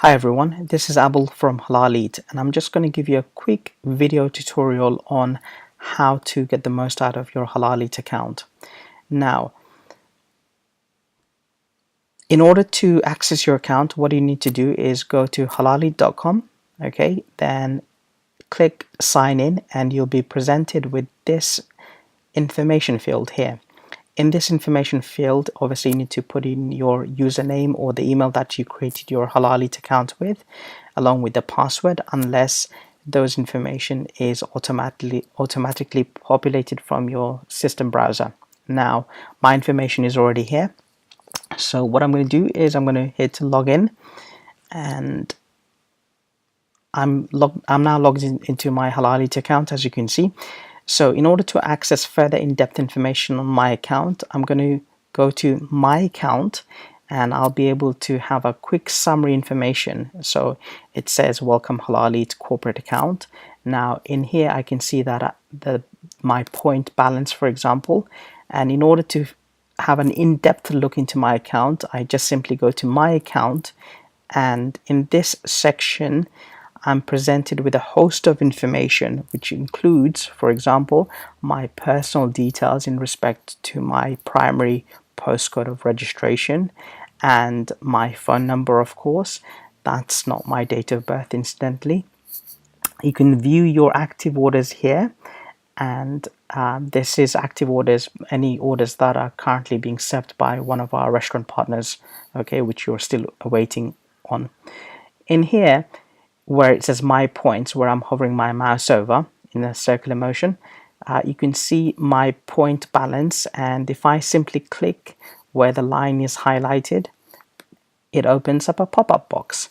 Hi everyone, this is Abel from HalalEat, and I'm just going to give you a quick video tutorial on how to get the most out of your HalalEat account. Now, in order to access your account, what you need to do is go to halaleat.com, okay, then click sign in and you'll be presented with this information field here. In this information field, obviously you need to put in your username or the email that you created your HalalEat account with, along with the password, unless those information is automatically populated from your system browser. Now, my information is already here. So what I'm going to do is I'm going to hit login, and I'm now logged into my HalalEat account, as you can see. So in order to access further in-depth information on my account, I'm going to go to my account and I'll be able to have a quick summary information. So it says welcome HalalEat corporate account. Now in here I can see that my point balance, for example, and in order to have an in-depth look into my account, I just simply go to my account, and in this section I'm presented with a host of information, which includes, for example, my personal details in respect to my primary postcode of registration and my phone number, of course. That's not my date of birth, incidentally. You can view your active orders here, and this is active orders, any orders that are currently being served by one of our restaurant partners, okay, which you're still awaiting on. In here, where it says my points, where I'm hovering my mouse over in a circular motion, you can see my point balance, and if I simply click where the line is highlighted, it opens up a pop-up box,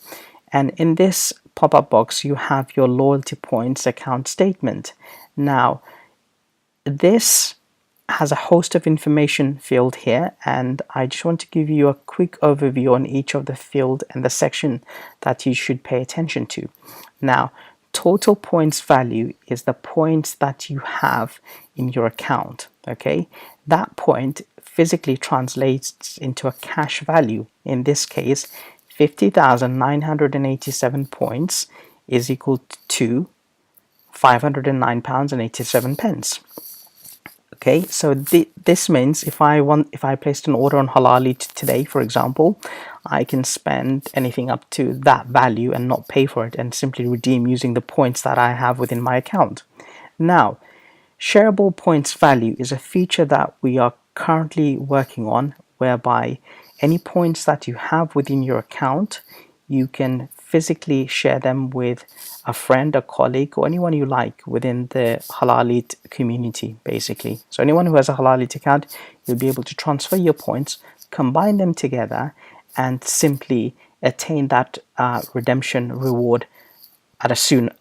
and in this pop-up box you have your loyalty points account statement. Now this has a host of information field here, and I just want to give you a quick overview on each of the field and the section that you should pay attention to. Now, total points value is the points that you have in your account, okay? That point physically translates into a cash value. In this case, 50,987 points is equal to £509.87. Okay, so this means if I placed an order on HalalEat today, for example, I can spend anything up to that value and not pay for it, and simply redeem using the points that I have within my account. Now, shareable points value is a feature that we are currently working on, whereby any points that you have within your account, you can physically share them with a friend, a colleague, or anyone you like within the HalalEat community, basically. So anyone who has a HalalEat account, you'll be able to transfer your points, combine them together, and simply attain that redemption reward at a sooner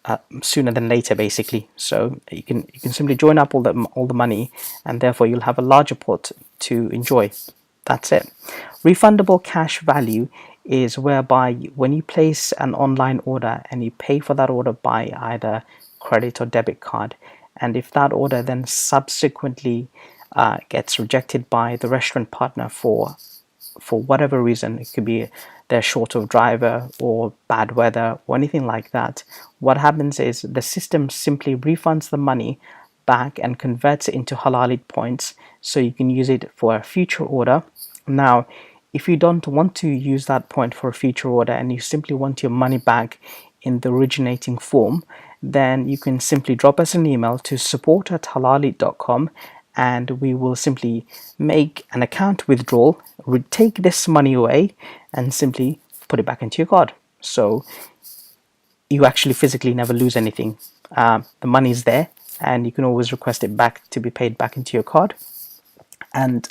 than later, basically. So you can simply join up all the money, and therefore you'll have a larger pot to enjoy. That's it. Refundable cash value is whereby when you place an online order and you pay for that order by either credit or debit card, and if that order then subsequently gets rejected by the restaurant partner for whatever reason, it could be they're short of driver or bad weather or anything like that, what happens is the system simply refunds the money back and converts it into HalalEat points, so you can use it for a future order. Now, if you don't want to use that point for a future order and you simply want your money back in the originating form, then you can simply drop us an email to support@halaleat.com, and we will simply make an account withdrawal, take this money away, and simply put it back into your card. So you actually physically never lose anything. The money's there, and you can always request it back to be paid back into your card. And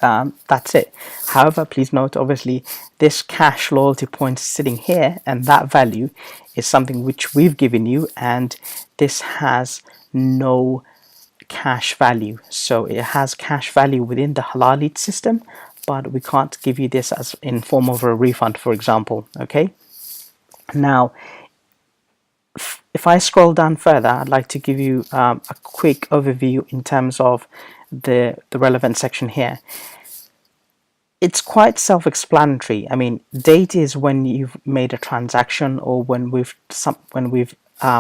that's it. However, please note, obviously, this cash loyalty points sitting here, and that value is something which we've given you, and this has no cash value. So it has cash value within the HalalEat system, but we can't give you this as in form of a refund, for example. Okay. Now, if I scroll down further, I'd like to give you a quick overview in terms of the relevant section here. It's quite self-explanatory. I mean, date is when you've made a transaction, or when we've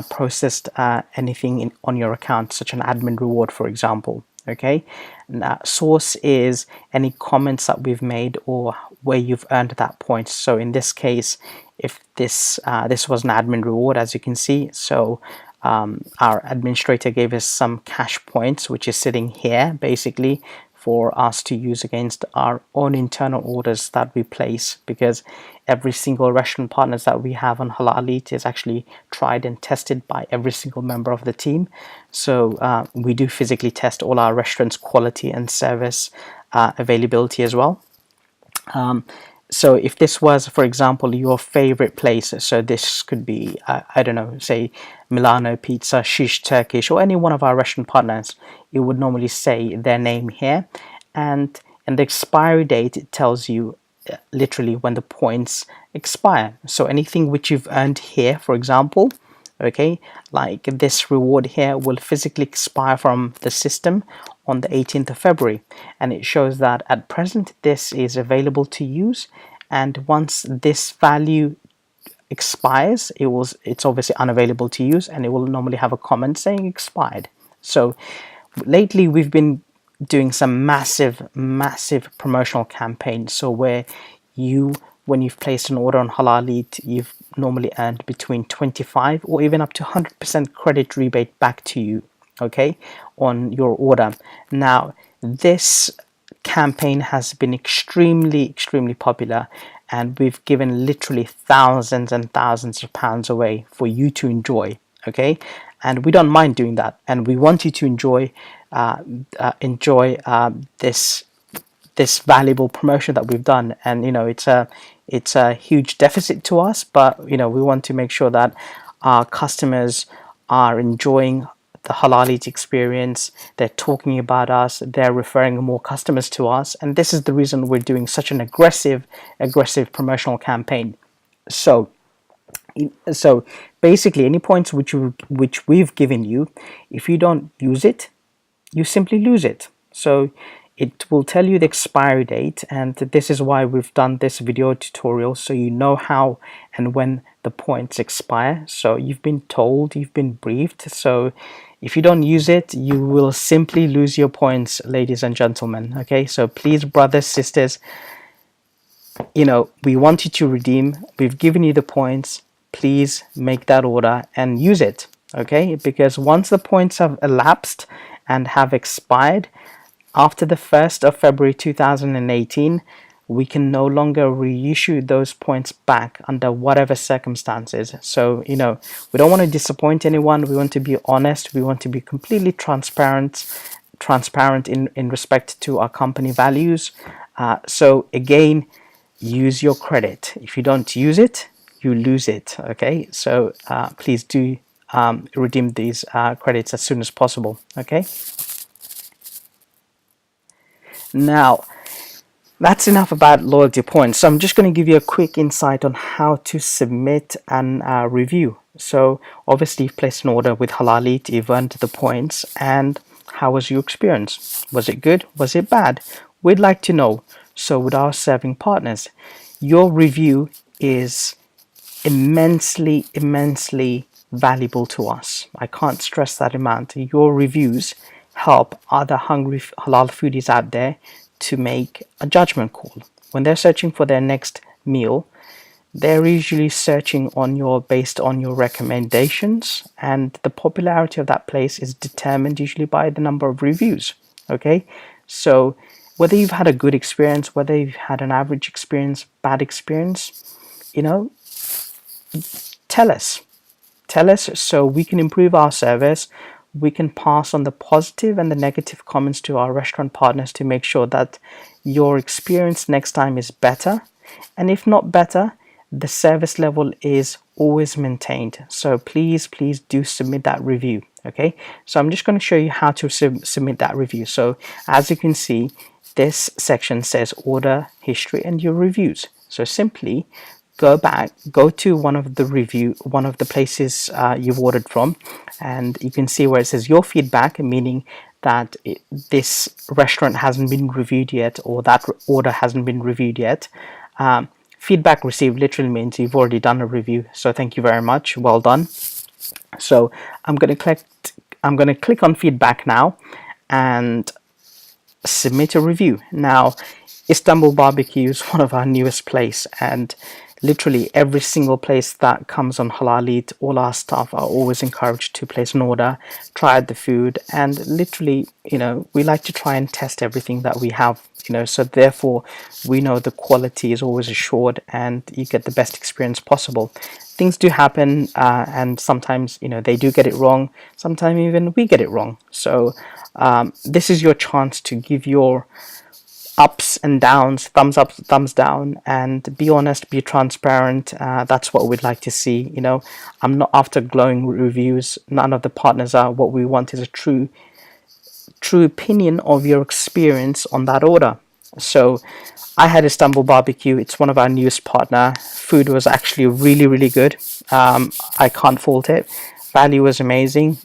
processed anything on your account, such an admin reward, for example. Okay, and source is any comments that we've made or where you've earned that point. So in this case, if this was an admin reward, as you can see, so our administrator gave us some cash points, which is sitting here basically for us to use against our own internal orders that we place, because every single restaurant partners that we have on HalalEat is actually tried and tested by every single member of the team. So we do physically test all our restaurants' quality and service availability as well. So if this was, for example, your favorite place, so this could be, I don't know, say Milano Pizza, Shish Turkish, or any one of our restaurant partners, you would normally say their name here. And the expiry date, it tells you literally when the points expire. So anything which you've earned here, for example, okay, like this reward here will physically expire from the system on the 18th of February, and it shows that at present this is available to use, and once this value expires, it's obviously unavailable to use, and it will normally have a comment saying expired. So lately we've been doing some massive promotional campaigns, so where when you've placed an order on HalalEat, you've normally earned between 25 or even up to 100% credit rebate back to you, okay, on your order. Now this campaign has been extremely popular, and we've given literally thousands and thousands of pounds away for you to enjoy, okay, and we don't mind doing that, and we want you to enjoy this valuable promotion that we've done. And it's a huge deficit to us, but we want to make sure that our customers are enjoying the HalalEat experience. They're talking about us, they're referring more customers to us, and this is the reason we're doing such an aggressive promotional campaign. So basically, any points which we've given you, if you don't use it, you simply lose it. So it will tell you the expiry date, and this is why we've done this video tutorial, so you know how and when the points expire. So you've been told, you've been briefed. So if you don't use it, you will simply lose your points, ladies and gentlemen. Okay, so please, brothers, sisters, we want you to redeem. We've given you the points. Please make that order and use it, okay? Because once the points have elapsed and have expired after the 1st of February 2018, we can no longer reissue those points back under whatever circumstances. So we don't want to disappoint anyone. We want to be honest. We want to be completely transparent in respect to our company values. So again, use your credit. If you don't use it, you lose it, okay? So please do redeem these credits as soon as possible, okay? Now, that's enough about loyalty points. So I'm just going to give you a quick insight on how to submit and review. So obviously you've placed an order with HalalEat, you've earned the points, and how was your experience? Was it good? Was it bad? We'd like to know. So with our serving partners, your review is immensely valuable to us. I can't stress that amount. Your reviews help other hungry halal foodies out there to make a judgment call. When they're searching for their next meal, they're usually searching based on your recommendations, and the popularity of that place is determined usually by the number of reviews, okay? So whether you've had a good experience, whether you've had an average experience, bad experience, tell us so we can improve our service. We can pass on the positive and the negative comments to our restaurant partners to make sure that your experience next time is better, and if not better, the service level is always maintained. So please do submit that review, okay? So I'm just going to show you how to submit that review. So as you can see, this section says order history and your reviews. So simply go to one of the places you've ordered from, and you can see where it says your feedback, meaning that this restaurant hasn't been reviewed yet, or that order hasn't been reviewed yet. Feedback received literally means you've already done a review, so thank you very much, well done. So I'm going to click on feedback now and submit a review. Now, Istanbul Barbecue is one of our newest place, and literally every single place that comes on HalalEat, all our staff are always encouraged to place an order, try out the food, and literally, we like to try and test everything that we have, so therefore we know the quality is always assured and you get the best experience possible. Things do happen, and sometimes, they do get it wrong, sometimes even we get it wrong. So this is your chance to give your ups and downs, thumbs up, thumbs down, and be honest, be transparent. That's what we'd like to see. I'm not after glowing reviews. None of the partners are. What we want is a true opinion of your experience on that order. So I had Istanbul Barbecue. It's one of our newest partner. Food was actually really, really good. I can't fault it. Value was amazing.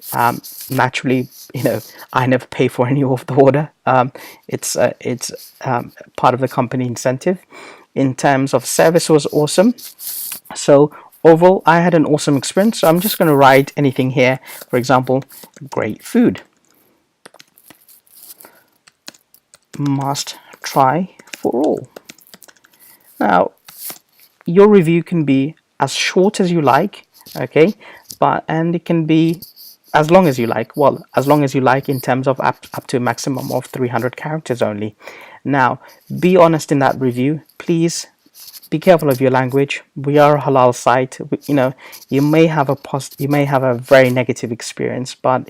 Naturally, I never pay for any of the order. It's part of the company incentive. In terms of service, was awesome. So overall, I had an awesome experience. So I'm just going to write anything here. For example, great food. Must try for all. Now, your review can be as short as you like, okay, and it can be as long as you like. Well, as long as you like, in terms of up to a maximum of 300 characters only. Now, be honest in that review. Please be careful of your language. We are a halal site. You may have a very negative experience, but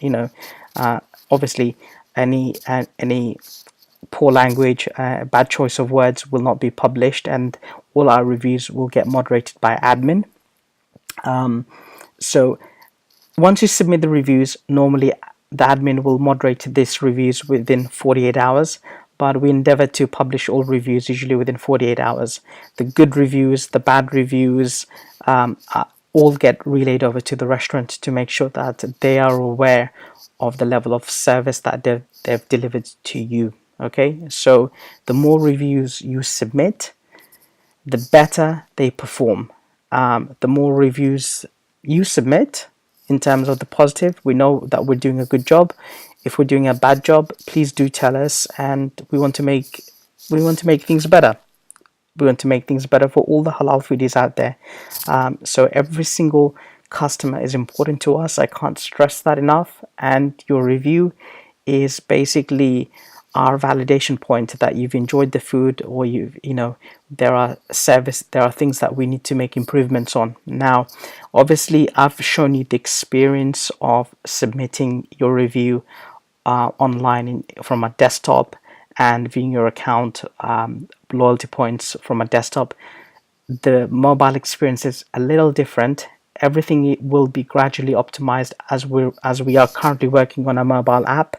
obviously any poor language, bad choice of words will not be published, and all our reviews will get moderated by admin. So once you submit the reviews, normally the admin will moderate these reviews within 48 hours, but we endeavor to publish all reviews usually within 48 hours. The good reviews, the bad reviews, all get relayed over to the restaurant to make sure that they are aware of the level of service that they've delivered to you. Okay, so the more reviews you submit, the better they perform. The more reviews you submit, in terms of the positive, we know that we're doing a good job. If we're doing a bad job, please do tell us, and we want to make things better. We want to make things better for all the halal foodies out there. So every single customer is important to us. I can't stress that enough. And your review is basically our validation point that you've enjoyed the food, or there are things that we need to make improvements on. Now, obviously, I've shown you the experience of submitting your review online from a desktop and viewing your account loyalty points from a desktop. The mobile experience is a little different. Everything will be gradually optimized as we are currently working on a mobile app,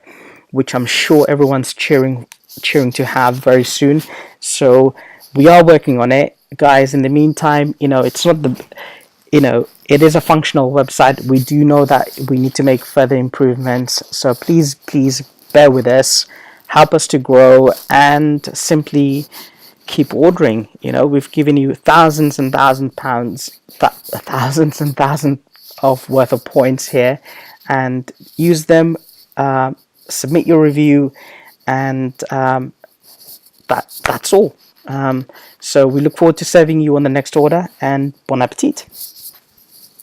which I'm sure everyone's cheering to have very soon. So we are working on it, guys. In the meantime, it's not it is a functional website. We do know that we need to make further improvements. So please bear with us, help us to grow, and simply keep ordering. We've given you thousands and thousands of worth of points here, and use them. Submit your review, and that's all. So we look forward to serving you on the next order, and bon appetit.